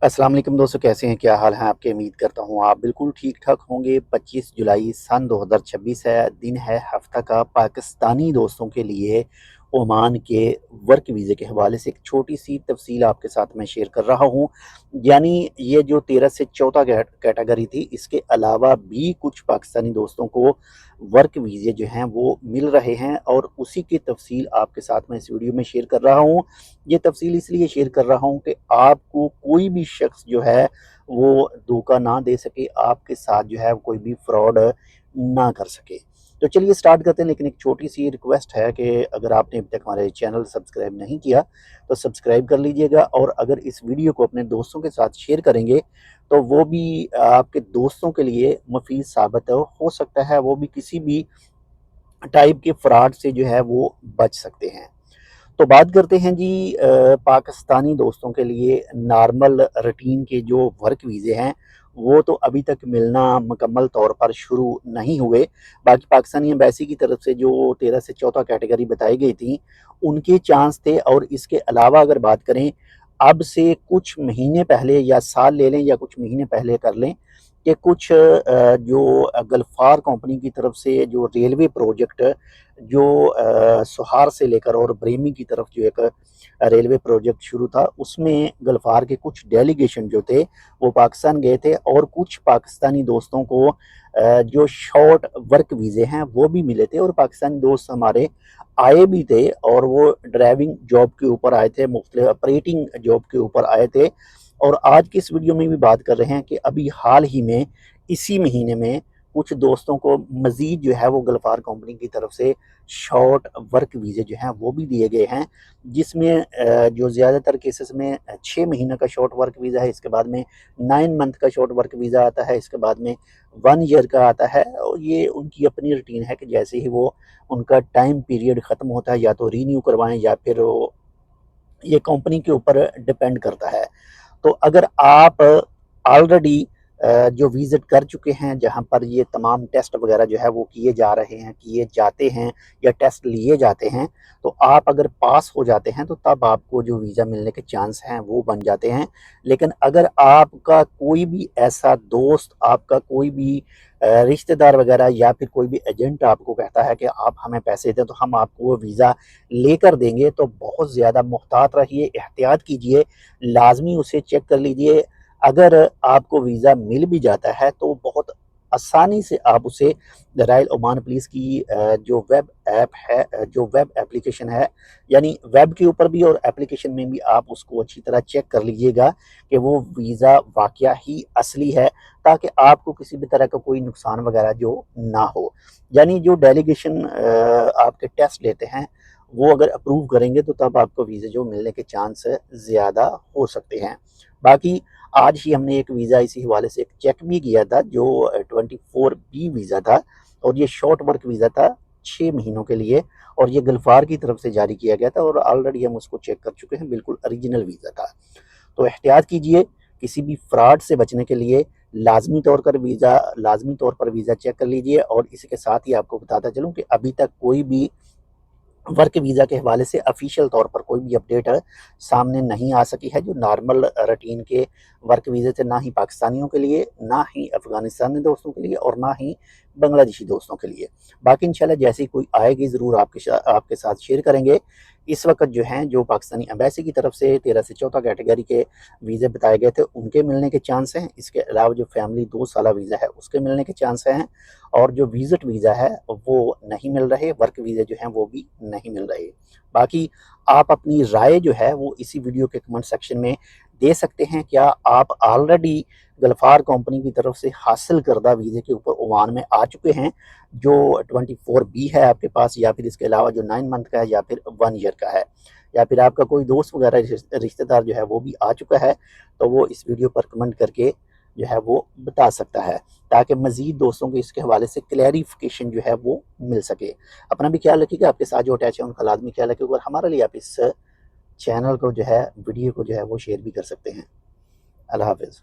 अस्सलाम वालेकुम दोस्तों, कैसे हैं? क्या हाल है आपके? उम्मीद करता हूँ आप बिल्कुल ठीक ठाक होंगे। 25 जुलाई सन 2026 है, दिन है हफ्ता का। पाकिस्तानी दोस्तों के लिए ओमान के वर्क वीज़े के हवाले से एक छोटी सी तफसील आपके साथ मैं शेयर कर रहा हूँ। यानी ये जो 13 से 14 कैटेगरी थी, इसके अलावा भी कुछ पाकिस्तानी दोस्तों को वर्क वीज़े जो हैं वो मिल रहे हैं, और उसी की तफसील आपके साथ मैं इस वीडियो में शेयर कर रहा हूँ। ये तफसील इसलिए शेयर कर रहा हूँ कि आपको कोई भी शख्स जो है वो धोखा ना दे सके, आपके साथ जो है कोई भी फ्रॉड ना कर सके। तो चलिए स्टार्ट करते हैं, लेकिन एक छोटी सी रिक्वेस्ट है कि अगर आपने अभी तक हमारे चैनल सब्सक्राइब नहीं किया तो सब्सक्राइब कर लीजिएगा, और अगर इस वीडियो को अपने दोस्तों के साथ शेयर करेंगे तो वो भी आपके दोस्तों के लिए मुफीद साबित हो सकता है, वो भी किसी भी टाइप के फ्रॉड से जो है वो बच सकते हैं। तो बात करते हैं जी पाकिस्तानी दोस्तों के लिए नॉर्मल रूटीन के जो वर्क वीज़े हैं वो तो अभी तक मिलना मुकम्मल तौर पर शुरू नहीं हुए। बाकी पाकिस्तानी एम्बेसी की तरफ से जो 13 से 14 कैटेगरी बताई गई थी उनके चांस थे, और इसके अलावा अगर बात करें अब से कुछ महीने पहले, या साल ले लें या कुछ महीने पहले कर लें, कि कुछ जो गल्फार कंपनी की तरफ से जो रेलवे प्रोजेक्ट जो सुहार से लेकर और ब्रेमी की तरफ जो एक रेलवे प्रोजेक्ट शुरू था, उसमें गल्फार के कुछ डेलीगेशन जो थे वो पाकिस्तान गए थे, और कुछ पाकिस्तानी दोस्तों को जो शॉर्ट वर्क वीज़े हैं वो भी मिले थे, और पाकिस्तानी दोस्त हमारे आए भी थे, और वो ड्राइविंग जॉब के ऊपर आए थे, मुख्तलिफ ऑपरेटिंग जॉब के ऊपर आए थे। और आज की इस वीडियो में भी बात कर रहे हैं कि अभी हाल ही में इसी महीने में कुछ दोस्तों को मज़ीद जो है वो गल्फार कंपनी की तरफ से शॉर्ट वर्क वीज़े जो हैं वो भी दिए गए हैं, जिसमें जो ज़्यादातर केसेस में 6 महीने का शॉर्ट वर्क वीज़ा है, इसके बाद में 9 मंथ का शॉर्ट वर्क वीज़ा आता है, इसके बाद में 1 ईयर का आता है। और ये उनकी अपनी रूटीन है कि जैसे ही वो उनका टाइम पीरियड ख़त्म होता है या तो रीन्यू करवाएं, या फिर वो ये कंपनी के ऊपर डिपेंड करता है। तो अगर आप ऑलरेडी जो विज़िट कर चुके हैं जहाँ पर ये तमाम टेस्ट वगैरह जो है वो किए जा रहे हैं, किए जाते हैं या टेस्ट लिए जाते हैं, तो आप अगर पास हो जाते हैं तो तब आपको जो वीज़ा मिलने के चांस हैं वो बन जाते हैं। लेकिन अगर आपका कोई भी ऐसा दोस्त, आपका कोई भी रिश्तेदार वगैरह, या फिर कोई भी एजेंट आपको कहता है कि आप हमें पैसे दें तो हम आपको वो वीज़ा लेकर देंगे, तो बहुत ज़्यादा मुहतात रहिए, एहतियात कीजिए, लाजमी उसे चेक कर लीजिए। अगर आपको वीज़ा मिल भी जाता है तो बहुत आसानी से आप उसे रॉयल ओमान पुलिस की जो वेब ऐप है, जो वेब एप्लीकेशन है, यानी वेब के ऊपर भी और एप्लीकेशन में भी आप उसको अच्छी तरह चेक कर लीजिएगा कि वो वीज़ा वाकया ही असली है, ताकि आपको किसी भी तरह का कोई नुकसान वगैरह जो ना हो। यानी जो डेलीगेशन आपके टेस्ट लेते हैं वो अगर अप्रूव करेंगे तो तब आपको वीज़ा जो मिलने के चांस ज़्यादा हो सकते हैं। बाकी आज ही हमने एक वीज़ा इसी हवाले से एक चेक भी किया था, जो 24B वीज़ा था, और ये शॉर्ट वर्क वीज़ा था 6 महीनों के लिए, और ये गल्फार की तरफ से जारी किया गया था, और ऑलरेडी हम उसको चेक कर चुके हैं, बिल्कुल ओरिजिनल वीज़ा था। तो एहतियात कीजिए, किसी भी फ्रॉड से बचने के लिए लाजमी तौर पर वीज़ा चेक कर लीजिए। और इसी के साथ ही आपको बताता चलूँ कि अभी तक कोई भी वर्क वीज़ा के हवाले से ऑफिशियल तौर पर कोई भी अपडेट सामने नहीं आ सकी है, जो नॉर्मल रूटीन के वर्क वीज़े थे, ना ही पाकिस्तानियों के लिए, ना ही अफ़गानिस्तानी दोस्तों के लिए, और ना ही बांग्लादेशी दोस्तों के लिए। बाकी इंशाल्लाह जैसे ही कोई आएगी ज़रूर आपके साथ शेयर करेंगे। इस वक्त जो हैं, जो पाकिस्तानी एम्बेसी की तरफ से 13 से 14 कैटेगरी के वीज़े बताए गए थे उनके मिलने के चांस हैं। इसके अलावा जो फैमिली 2 साल वीज़ा है उसके मिलने के चांस हैं, और जो विज़िट वीज़ा है वो नहीं मिल रहे, वर्क वीज़े जो हैं वो भी नहीं मिल रहे। बाकी आप अपनी राय जो है वो इसी वीडियो के कमेंट सेक्शन में दे सकते हैं। क्या आप ऑलरेडी गल्फार कंपनी की तरफ से हासिल करदा वीज़े के ऊपर ओमान में आ चुके हैं, जो 24B है आपके पास, या फिर इसके अलावा जो 9 मंथ का है, या फिर 1 ईयर का है, या फिर आपका कोई दोस्त वगैरह रिश्तेदार जो है वो भी आ चुका है, तो वो इस वीडियो पर कमेंट करके जो है वो बता सकता है, ताकि मज़ीद दोस्तों को इसके हवाले से क्लैरिफिकेशन जो है वो मिल सके। अपना भी ख्याल रखिएगा, आपके साथ जो अटैच है उनका लाजमी ख्याल रखिएगा, और हमारे लिए आप इस चैनल को जो है, वीडियो को जो है वो शेयर भी कर सकते हैं। अल्लाह हाफ़िज़।